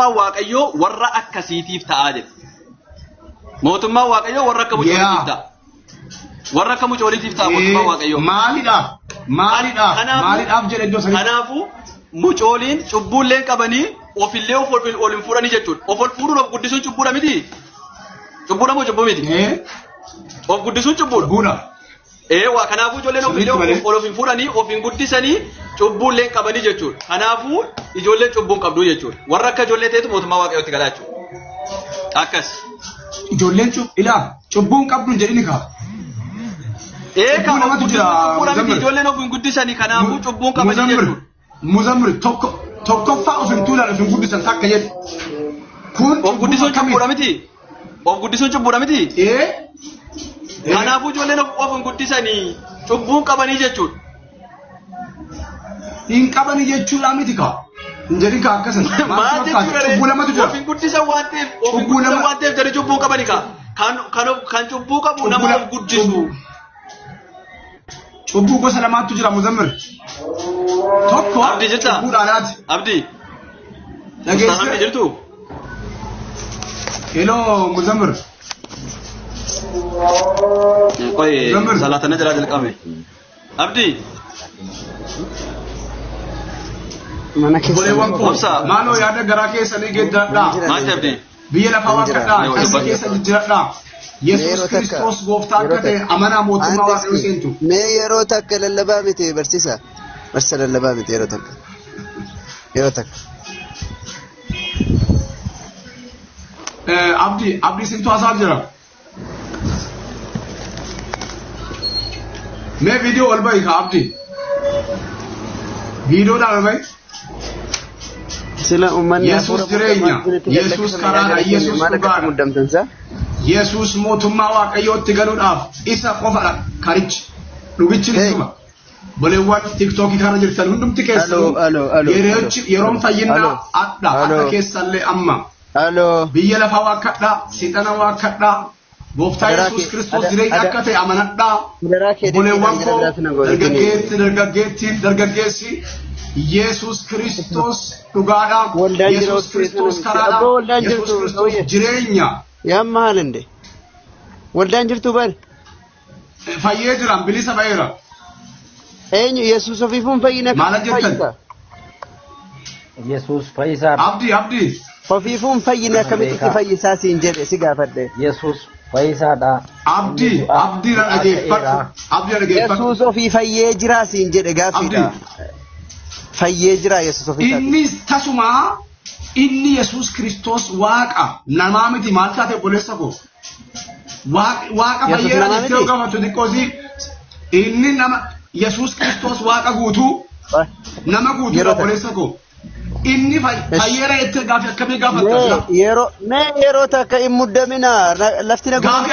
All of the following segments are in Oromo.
waaqayyo warra akkasiitiif ta'a jedhe. Mootummaa waaqayyo warra akka mucooliitiif ta'a. Warra akka mucooliitiif ta'a mootummaa waaqayyo. Maaliidhaaf jedhe iddoo sanii. Kanaafuu mucooliin cubbuulleen qabanii ofillee of ol fuudhanii jechuudha. Of ol fuudhuun of guddisuun cubbuudha miti. Cubbuudha moo cubbuu miti? Of guddisuun cubbuudha. Waa kanaafuu ijoolleen ofillee ol fuudhanii of guddisanii cubbuulleen qabanii jechuudha. Kanaafuu ijoolleen cubbuun qabdu jechuudha. Warra akka ijoollee ta'etu mootummaa waaqayyootti galaa jechuudha. Akkas. Ijoolleen cubbuun qabdu jedhini kaa. Ijoolleen of guddisanii kanaafuu cubbuun qabanii jechuudha. Muzammir tokkoffaa of tuulaan of guddisan takka jedhu. Kun of guddisuun cubbuudha miti. Of guddisuun cubbuudha miti. Kanaafuu ijoolleen of guddisanii cubbuun qabanii jechuudha. Hin qabanii jechuudha miti kaa. Njeri kaa akkasuma. Maal jechuudha? Cubbuu lamatu jira. Of guddisan waan ta'eef jari cubbuun qabanii kaa. Kan cubbuu qabu nama of guddisu. Cubbuu gosa lamaatu jira Muzammir. Tokko Abdii jirta? cubbuudhaanaati. Abdii. Abdii jirtu? Hello Muzammir. Qoy salaatana jala jalqabe. Abdii. Mana keessa. Maaloo yaada garaa keessanii geeddaadhaa. Maal Abdii? Biyya lafaa waaqadhaa. Keessa keessa jijjiiradhaa. Yesus Kristos gooftaa akka ta'e amanaa mootummaa waaqayyoo seentu. Mee yeroo takka lallabaa miti barsiisa. Barsa lallabaa miti yeroo takka. Yeroo takka. Abdii sintu haasa'aa jira. Mee viidiyoo ol bahi ka Abdii. Viidiyoodhaan ol bahi. Sila uummanni Yesus jireenya. Yesus karaadha. Yesus dhugaadha. Yesus mootummaa waaqayyootti galuudhaaf isa qofadha karichi. Dhugichi nisuma. Boleewwan TikTok kana jirtan hundumti keessan. Yeroon fayyinaa adda akka keessallee amma. Biyya lafaa waaqadhaa, seexana waaqadhaa. Gooftaa Yesus Kristos jireenya akka ta'e amanadhaa. Boleewwan koo dargaggeessi. Yesus Kristos dhugaadha. Yesus Kristos karaadha. Yesus Kristos jireenya. Yamma haalande. Waldaan jirtu bari. Fayyee jiran bilisa baheera. Eenyu Yesuus ofiifuun fayyina maal jettan? Yesuus fayyisaa. Abdii. Ofiifuun fayyina akkamitti fayyisaa siin jedhe si gaafadhe. Yesuus fayyisaadha. Abdii dhageeffadhu. Yesuus ofii fayyee jira siin jedhe gaaffiidha. Fayyee jira Yesuus ofii. Inni tasuma inni Yesus Kristos waaqa namaa miti maal taate obboleessa koo. Waaqa fayyeera jettee gaafatu xiqqoosi. Inni nama Yesus Kristos waaqa guutuu nama guutuu obboleessa koo. Inni fayyeera jettee gaafi akkamii gaafatta? Yeroo takka hin muddamina lafti na gaafi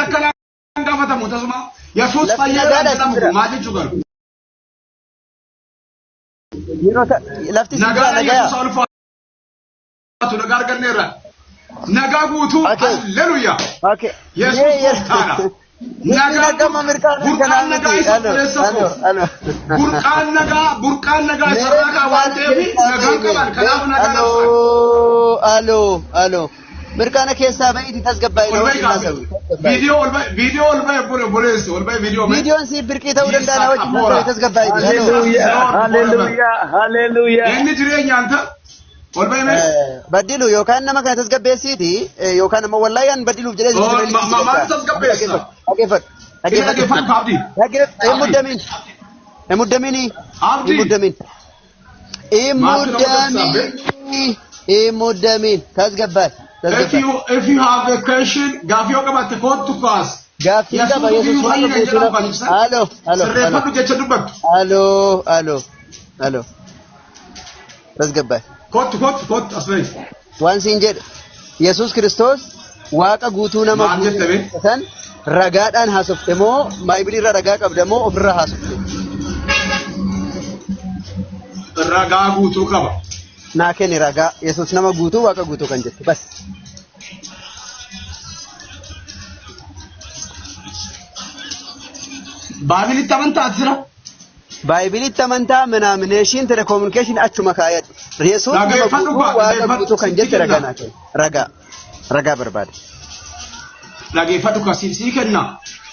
akkanaa gaafatamu tasuma Yesus fayyeera jedhamu maal jechuu galu? Lafti si jira nagaya. Nagaa arganneerra. Nagaa guutuu halleluuyaa. Yesus gooftaadha. Burqaan nagaa isa obboleessa koo. Burqaan nagaa isa nagaa waan ta'eef nagaan qaban kanaaf nagaa labsan. Aloo. Mirkaana keessaa ba'iiti tasgabbaa'ee Viidiyoo ol bahe obboleessi ol bahe viidiyoo. Viidiyoon si birqii ta'uu danda'a na wajjin tasgabbaa'ee. Haleluuyaa. Inni jireenyaan ta'a. Baddilu yookaan nama kana tasgabbeessiiti yookaan ammoo wallaayaan baddiluuf jedhee maal tasgabbeessa? Dhaggeeffadhu Abdii. Himuddamin tasgabbaa'e. If you have a question, gaaffii yoo qabaatte kootu kaas. Gaaffii qaba Yesuus waan guutuu sirreeffadhu jecha dubbattu. Aloo. Tasgabbaa'e. Kootu as bahi. Waan siin jedhe Yesuus Kristos waaqa guutuu nama guutuu ragaadhaan haasofte moo Baayibiliirra ragaa qabda moo ofirraa haasofte? Ragaa guutuu qaba. Naa kenni ragaa Yesuus nama guutuu waaqa guutuu kan jette bas. Baabilitti amantaa jira. Baay'ilitti amantaa minaamination telecommunication achuma kaayadhu. Yesuus nama guutuu waaqa guutuu kan jette ragaa naa kenna. Ragaa barbaada. Dhageeffadhu kasii kenna.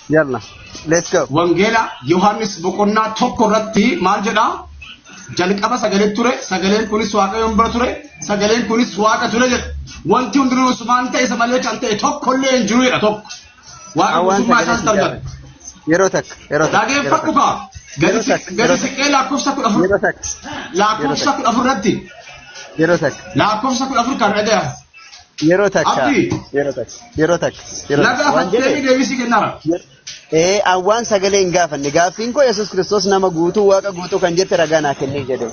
Yalla. Let's go. Wangeela Yohaannis boqonnaa tokko irratti maal jedha? Jalqaba sagalee ture, sagaleen kunis Waaqayyoon bira ture, sagaleen kunis Waaqa ture jedha. Wanti hundinuu sumaan ta'e isa malee kan ta'e tokkollee hin jiru jedha tokko. Waaqa guutummaa isaas dargata. Yeroo takka. Dhageeffadhu kaa. Gadi siqee lakkoofsa 14. Lakkoofsa 14 irratti. Yeroo takka. Lakkoofsa 14 kan dhagaya. Yeroo takka. Lagaa deebisii kennara. Awwaan sagalee hin gaafanne gaaffiin koo Yesuus Kiristoos nama guutuu waaqa guutuu kan jette ragaa naa kennee jedhe.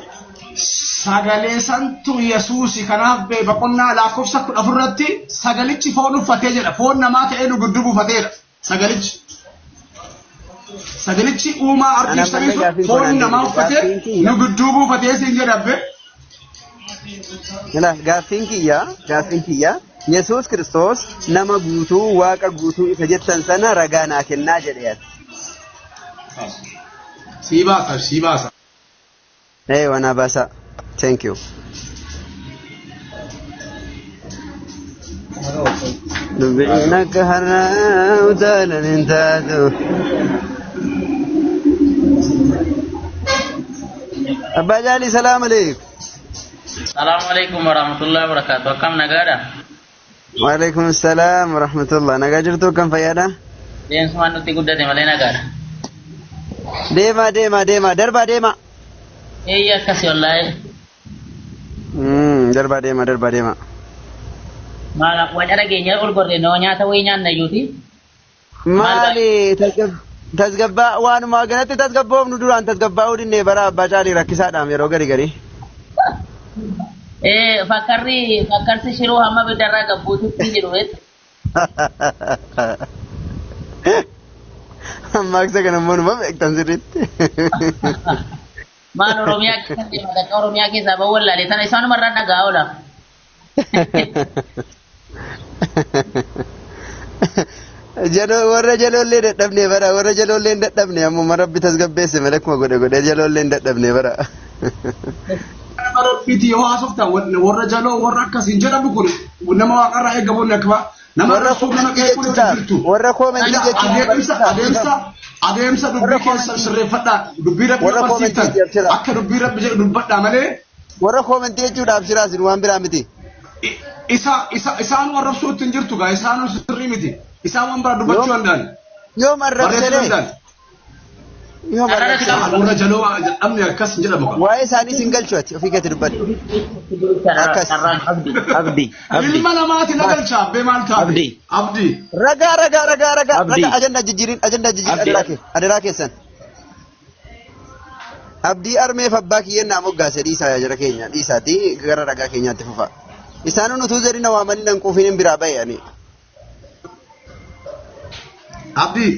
Sagalee santu Yesuus kanaaf boqonnaa lakkoofsa 14 irratti sagalichi foon uffatee jedha. Foon namaa ta'ee nu gidduu buufateedha. Sagalichi uumaa argisiisanii foon namaa uffatee nu gidduu buufatee siin jedhabbe. Gaaffiin kiyya Yesuus Kiristoos nama guutuu waaqa guutuu isa jettan sana ragaa naa kennaa jedhe. Sii baasa. Wana baasa. Thank you. Dubbinaka har'aa utaalan hin taatu. Abbaa Jaali salaam alaikum. Assalamualaikum warahmatullahi wabarakatuh. Akkam nagaadha? Waalaikum assalam warahmatullah. Nagaa jirtu kan fayyaadha? Deemsumaan nutti guddate malee nagaadha. Deema. Darbaa deema. Eeyya akkasi wallaahi. Darbaa deema. Maala wacara keenya ol gorre noo nyaata wayii nyaanna iyyuuti. Maali tasgabbaa waanuma ganatti tasgabboofnu duraan tasgabbaa'uu dinnee bara abbaa caalii rakkisaadhaam yeroo gari. Fakkarsi shiruu hamma bidarraa gabbuututti jiru beektu. Maaksa kana immoo numa beektan sirriitti. Maan Oromiyaa keessa deema dakka Oromiyaa keessaa ba'uu wallaalee sana isaanuma irraa dhagaa oola. Warra jaloollee dadhabne bara warra jaloollee hin dadhabne ammuma rabbi tasgabbeesse malee akkuma godhe jaloollee hin dadhabne bara. Rabbiiti yoo haasofta warra jaloo warra akkasiin jedhamu kun nama waaqarraa eegamoonni akka nama rasuuf nama qeequu jirtu. Warra koomentii jechuun adeemsa dubbii keessa sirreeffadhaa dubbii rabbi barsiiftan akka dubbii rabbi jedhu dubbadhaa malee. Warra koomentii jechuudhaaf siraasin waan biraa miti. Isaan warra suutti hin jirtu gaa isaan sirrii miti. Isaan waan biraa dubbachuu danda'an. Yoo marrabsee warra jaloo jedhamne akkas jedhamu. Waa'ee isaanii siin galchuuti ofii keetti dubbadhu. Akkas. Abdii. Ilma namaati na galcha abbee maal ta'a? Abdii. Ragaa. Ajandaa jijjiirin adaraa keessan. Abdii armeef abbaa kiyyeen naa moggaase dhiisaa jara keenya dhiisaati gara ragaa keenyaatti fufa. Isaan nutuu zerina waamanii nan quufiin biraa ba'e. Abdii.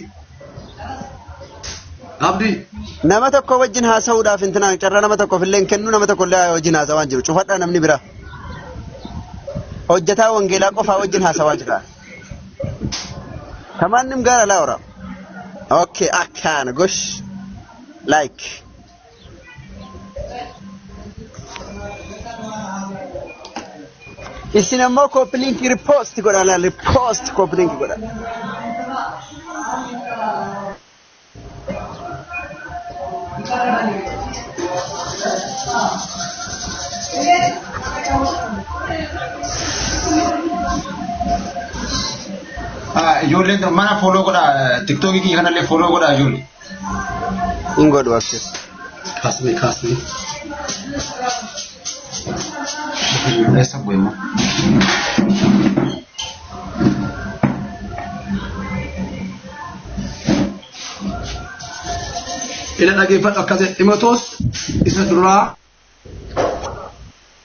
Nama tokko wajjin haasa'uudhaaf intinaan carraa nama tokkoof illee kennu nama tokko illee wajjin haasa'aa jiru. Cufadhaa namni biraa. Hojjetaa wangeelaa qofaa wajjin haasa'aa jira. Kamaannim gaara laawra. Okay, akkaan gosh. Like. Isin ammoo koppiliinki riipoost godha riipoost koppiliinki godha. Ijoolleen mana follow godha TikTok kii kanallee follow godha ijoollee. Hin godhu akkas. Kaasni. Eessa bu'eema? Ila dhageeffadhu akkasii Ximootos isa duraa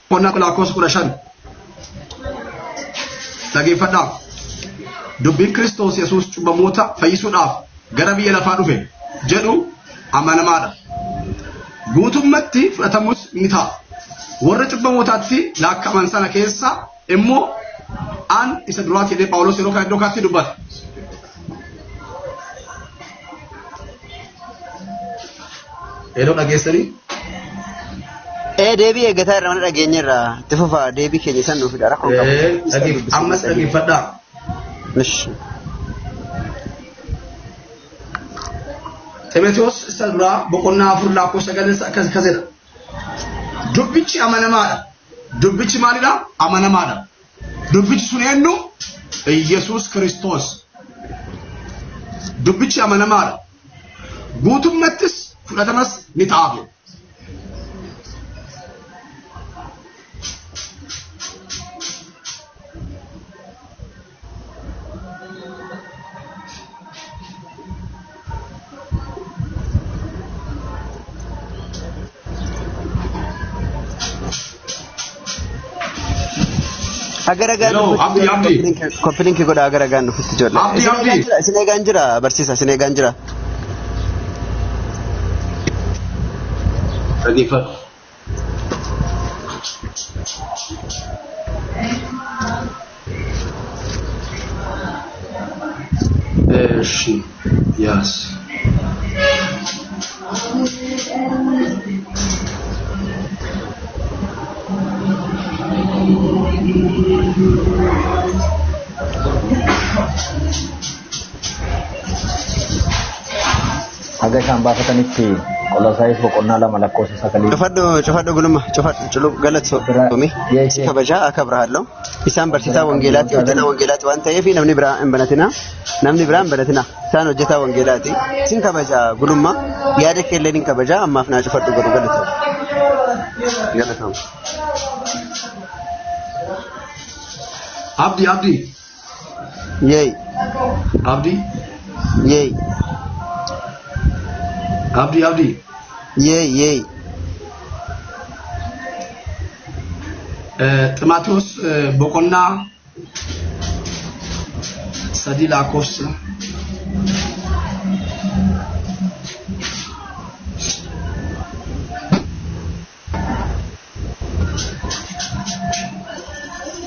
qonnaa lakkoofsa 15 dhageeffadhaa. Dubbiin Kiristoos Yesuus cubbamoota fayyisuudhaaf gara biyya lafaa dhufe jedhu amanamaadha. Guutummaatti fudhatamus ni ta'a. Warra cubbamootaatti laakkaman sana keessa immoo aan isa duraa jedhee Phaawulos yeroo kan iddoo kaatti dubbata. Hello dhageessanii? Deebii eeggataa irraa mana dhageenyarra itti fufaa deebii keenya isaan nuuf fidara kun qabu. Ammas dhageeffadhaa. Timoteos isa duraa boqonnaa 4 lakkoofsa 9 akkas jedha. Dubbichi amanamaadha. Dubbichi maalidha? Amanamaadha. Dubbichi sun eenyu? Yesuus Kiristoos. Dubbichi amanamaadha. Guutummattis fudhatamas ni ta'aaf. Agar-agar kopiling ke goda agar-agar nu fitu jola. Sini ganjira bersisa sini ganjira. Radifa. Yes. Agak sampai petanici. Kalau saya pokoknya lama lakos sekali. Cufadhu guluma cufadhu culub galat somi. Kabaja akabrahalo. Isaan barsiisaa wangeelaati hojjetaa wangeelaati waan ta'eef namni biraa hin banatina. Isaan hojjetaa wangeelaati. Isin kabaja guluma yaada keelleen hin kabaja ammaaf naa cufadhu godhu galata. Abdi. Yey. Abdi. Yey. Abdi. Yey. Timoteos boqonnaa 3 lakkoofsa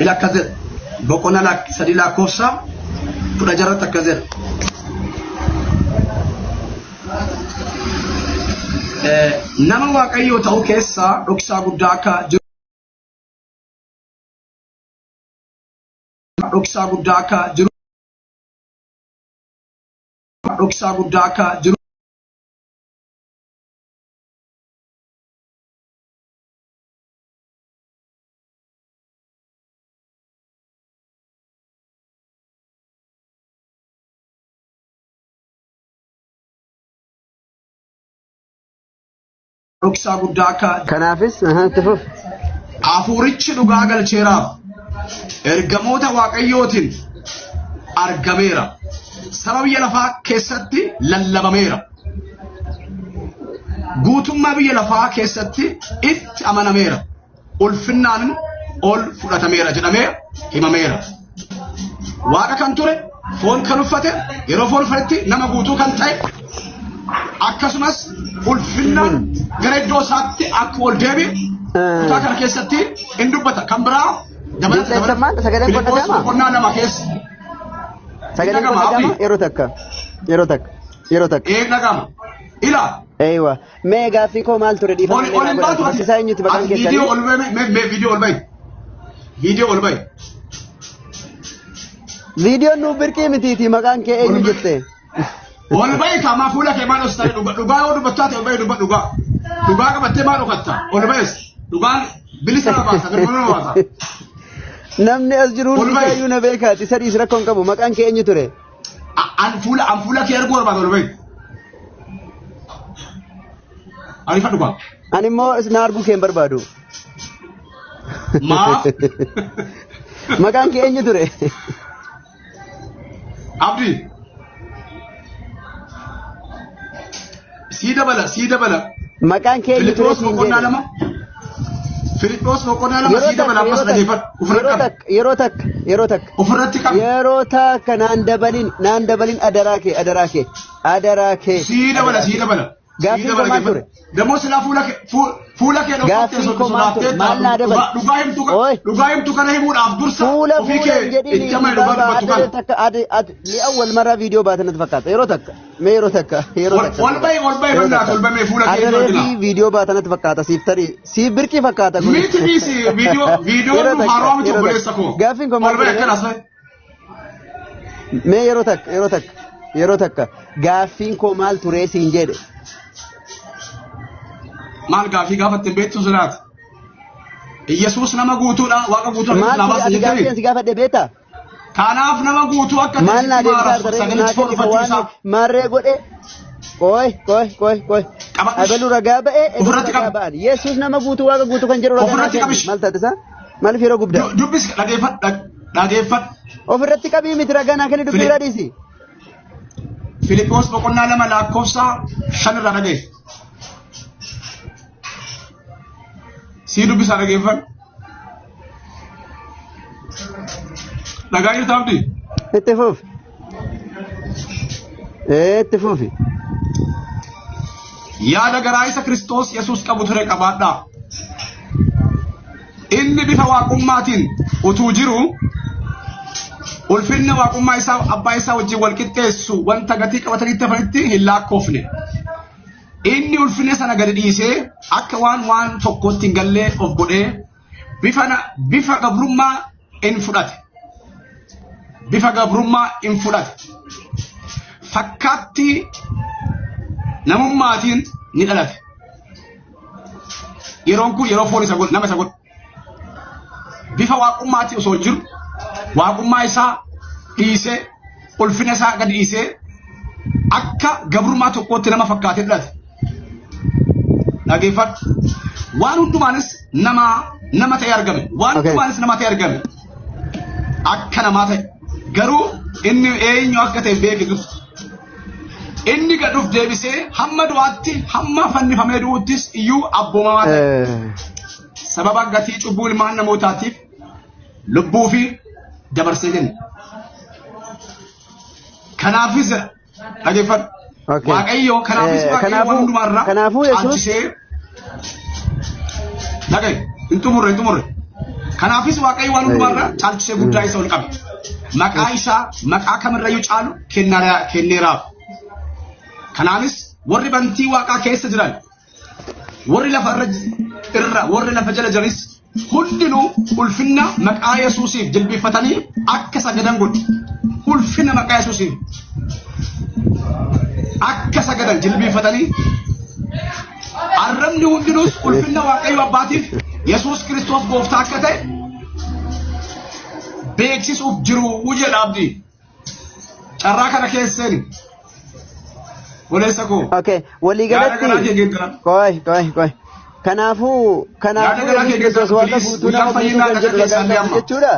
ila kaze boqonnaa 3 lakkoofsa 16 kaze nama waaqayyoo ta'uu keessa dhoksaa guddaa akka jiru dhoksaa guddaa akka jiru dhoksaa guddaa akka kanaafis tifuf hafuurichi dhugaa galcheeraaf ergamoota waaqayyootiin argameera saba biyya lafaa keessatti lallabameera guutummaa biyya lafaa keessatti itti amanameera ulfinnaan ol fudhatameera jedhamee himameera waaqa kan ture foon kan uffate yeroo foon uffatetti nama guutuu kan ta'e akkasumas ulfinnaan gara iddoo isaatti akka ol deebi'e kutaa kana keessatti hin dubbata kan biraa sagaleen qonnaa nama keessa sagaleen qonnaa yeroo takka dhagama ila eeywa mee gaaffii koo maal ture dhiifamee barsiisaa eenyuti maqaan keessanii viidiyoo ol ba'i viidiyoon nuuf birqii mitiiti maqaan kee eenyu jette ol ba'i kama fuula kee maal ostare dhugaa yoo dubbattaa ta'e ol ba'i dhugaa qabattee maal dhokatta ol ba'es dhugaan bilisa nama baasa garbuu nama baasa namni as jiru hundaayyuu na beekaati sadiis rakkoon qabu maqaan kee eenyu ture an fuula kee arguu barbaada ol ba'i arifa dhugaa ani immoo na arguu kee hin barbaadu maaf maqaan kee eenyu ture abdi sii dabala maqaan kee eenyu ture siin jedhe Filippos boqonnaa lama sii dabala ammas dhageeffadhu yeroo takka ofirratti qaba yeroo takka naan dabalin adaraa kee sii dabala Gaaffiin koo maal ture? Demoo silaa fuula kee Gaaffiin koo maal ture? Maal naa dabala? Dhugaa himtu kana himuudhaaf dursa fuula ofii fuula kee jedhini itti amane dhugaa dubbatu adda kana. takka adi ni awwal maraa viidiyoo baatanatti fakkaata yeroo takka mee yeroo takka Ol bahi mannaa ol bahee fuula kee arrabee jira. fi viidiyoo baatanatti fakkaata siif tarii siif birqii fakkaata kun Miti dhiisi viidiyoo nu haaraa miti obboleessa koo. Gaaffiin koo maal Ol bahee ture? akkanas bahe. mee yeroo takka gaaffiin koo maal ture siin jedhe Maal gaaffii gaafatte beektu siraati. Yesuus nama guutuudha waaqa guutuu maal nama ture ati gaaffiin si gaafadhe beektaa? Kanaaf nama guutuu akka maal naa deebisaa waan maarree godhe koy abalu ragaa ba'e Ofirratti ragaa qabu. ba'an yesus nama guutuu waaqa guutuu kan jedhu Ofirratti ragaa qabish. maal taate isaa maal yeroo gubdaa dubbis dhageeffadhu. ofirratti qabii miti ragaa naa kenni dubbii irraa dhiisi Filiphos boqonnaa 2 lakkoofsa 5 irraa dhagaye. Sii dubbisaa dhageeffadhu. Dhagaa jirta abdii? itti fufi Yaada garaa isa Kiristoos Yesuus qabu ture qabaadhaa. Inni bifa waaqummaatiin utuu jiru ulfinna waaqummaa isaa abbaa isaa wajjin wal qixxeessu wanta gatii qabatanii tafanitti hin laakkoofne. Inni ulfinna sana gadi dhiisee akka waan tokkotti hin gallee of godhee bifa gabrummaa in fudhate. Bifa gabrummaa in fudhate. Fakkaatti namummaatiin ni dhalate. Yeroon kun yeroo foon isa godhu nama isa godhu. Bifa waaqummaatiin osoo jiru waaqummaa isaa dhiisee ulfina isaa gadi dhiisee akka gabrummaa tokkotti nama fakkaatee dhalate. Dhageeffadhu. Waan hundumaanis nama ta'ee argame. Waan hundumaanis nama ta'ee argame. Akka namaa ta'e. Garuu inni eenyu akka ta'e beekitu. Inni gadhuuf deebisee hamma du'aatti hamma fannifamee du'uttis iyyuu abboomamaa ta'e. Sababa gatii cubbuu ilmaan namootaatiif lubbuu fi dabarsee kenne. Kanaafis dhageeffadhu. Waaqayyo kanaafis waaqayyo waan hundumaarraa caalchisee dhagaye hin xumurre. Kanaafis waaqayyo waan hundumaarraa caalchisee guddaa isa ol qabe. Maqaa isaa maqaa kamirrayyuu caalu kenneeraaf. Kanaanis warri bantii waaqaa keessa jiran warri lafa jala jiranis hundinuu ulfinna maqaa Yesuusiif jilbifatanii akka sagadan godhu. Ulfinna maqaa Yesuusiif akka sagadan jilbifatanii arrabni hundinuus ulfinna waaqayyo abbaatiif Yesuus Kiristoos gooftaa akka ta'e beeksisuuf jiru jedha abdii. Carraa kana keesseen Oleessa koo. Okay, walii galatti. Koy. Kanaafuu Yesuus Kiristoos waaqa guutuu nama guutuu kan jedhu ragaa jechuudha.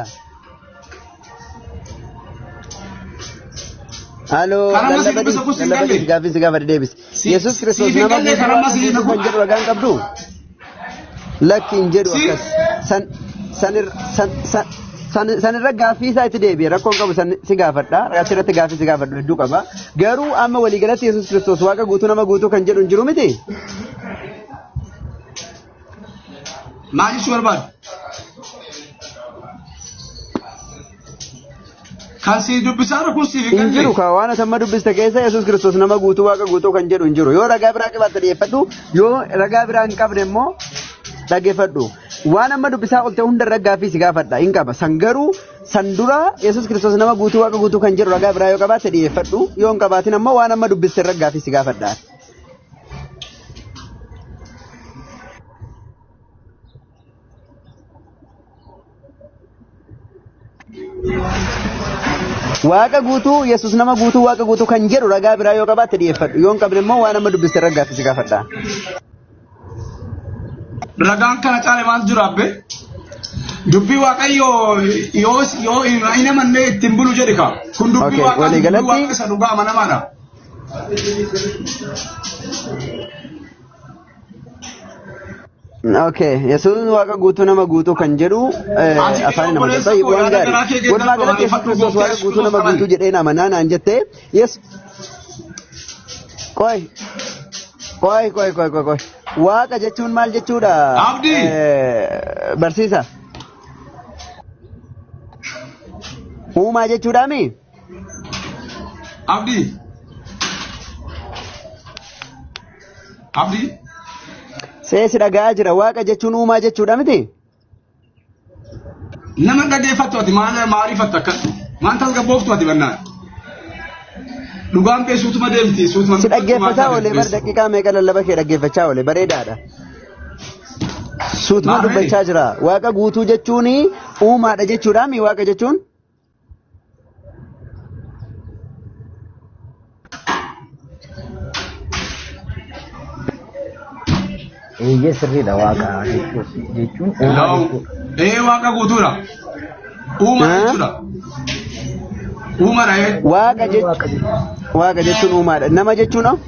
Halloo, lallabanii gaaffiin si gaafate deebisi. Yesuus Kiristoos nama guutuu waaqa guutuu kan jedhu ragaan qabdu. Lakki hin jedhu akkas. Sanirra gaaffii isaa itti deebi'e rakkoon qabu si gaafadha. Achirratti gaaffii si gaafadhu hedduu qaba. Garuu amma waliigalatti Yesuus Kiristoos waaqa guutuu nama guutuu kan jedhu hin jiru miti. Maal jechuu barbaadu? Kan si dubbisaa kun siif hin jiru ka waan atamma dubbiste keessa Yesuus Kiristoos nama guutuu waaqa guutuu kan jedhu hin jiru. Yoo ragaa biraa qabaatte dhiyeeffadhu yoo ragaa biraa hin qabne immoo dhageeffadhu. Waan amma dubbisaa olte hunda irra gaaffii si gaafadha hin qaba. San garuu san dura Yesuus Kiristoos nama guutuu waaqa guutuu kan jedhu ragaa biraa yoo qabaatte dhiyeeffadhu. Yoo hin qabaatin ammoo waan amma dubbiste irra gaaffii si gaafadha. Waaqa guutuu Yesuus nama guutuu waaqa guutuu kan jedhu ragaa biraa yoo qabaatte dhiyeeffadhu. Yoo hin qabne immoo waan amma dubbiste irra gaaffii si gaafadha. Ragaan kana caale maal jira abbe? Dubbii waaqayyo yoo hin amanne ittiin bulu jedhi ka. Kun dubbii waaqa isa dhugaa amanamaadha. Okay, Yesuus waaqa guutuu nama guutuu kan jedhu afaan nama godha. Waan gaarii. Walumaa galatti Yesuus Kiristoos waaqa guutuu nama guutuu jedhee amanaa naan jettee. Koy. Waaqa jechuun maal jechuudha? Abdi. Barsiisa. Uumaa jechuudha mi? Abdi. Seesi dhagaa jira. Waaqa jechuun uumaa jechuudha miti? Nama dhaggeeffatu ati maaliifatta akkas? Maal tasgabbooftu ati bannaan? Dhugaan kee suutuma deemti. Si dhaggeeffataa oolee bar daqiiqaa meeqa lallaba kee dhaggeeffachaa oolee bareedaadha. Suutuma dubbachaa jira. Waaqa guutuu jechuun uumaadha jechuudha mi waaqa jechuun? Sirriidha waaqa jechuun waaqa guutuudha. Uumaa jechuudha. Uumaadha. Waaqa jechuun uumaadha. Nama jechuun hoo?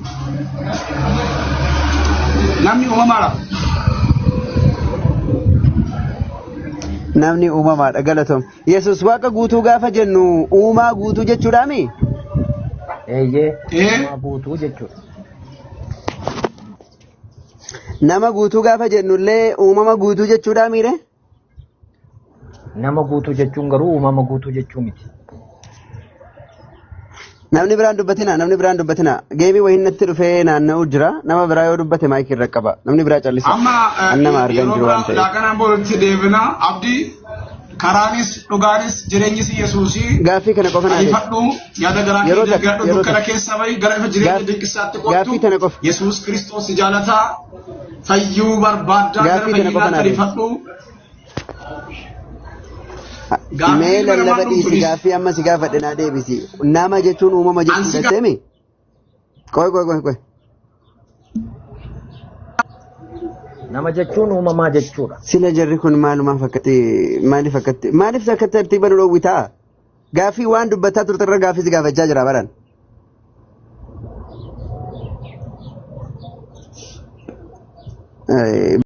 Namni uumamaadha. Namni uumamaadha galatoom. Yesus waaqa guutuu gaafa jennu uumaa guutuu jechuudha mi? Uumaa guutuu jechuudha. Nama guutuu gaafa jennullee uumama guutuu jechuudha miire? Nama guutuu jechuun garuu uumama guutuu jechuu miti. Namni biraan dubbatina. Geemii wayii natti dhufee naanna'u jira. Nama biraa yoo dubbate maayikii irra qaba. Namni biraa callisa. Nama argan jiru waan ta'eef. Laakanaan boolitti deebina abdii karaanis dhugaanis jireenyis Yesuusii. Gaaffii kana qofa naa deebifadhu yaada garaa kee dukkana keessa bahi gara ifa jireenya dinqisaatti qottu. Yesuus Kiristoos jaalataa fayyuu barbaaddaa gara fayyinaatti deebifadhu. Mee lallaba dhiisi gaaffii amma si gaafadhe naa deebisi. Nama jechuun uumama jechuun jettemi? Qoy. Nama jechuun uumamaa jechuudha. Sila jarri kun maaliif akka tartiiba nu dhoowwitaa? Gaaffii waan dubbataa turterra gaaffii si gaafachaa jira baran.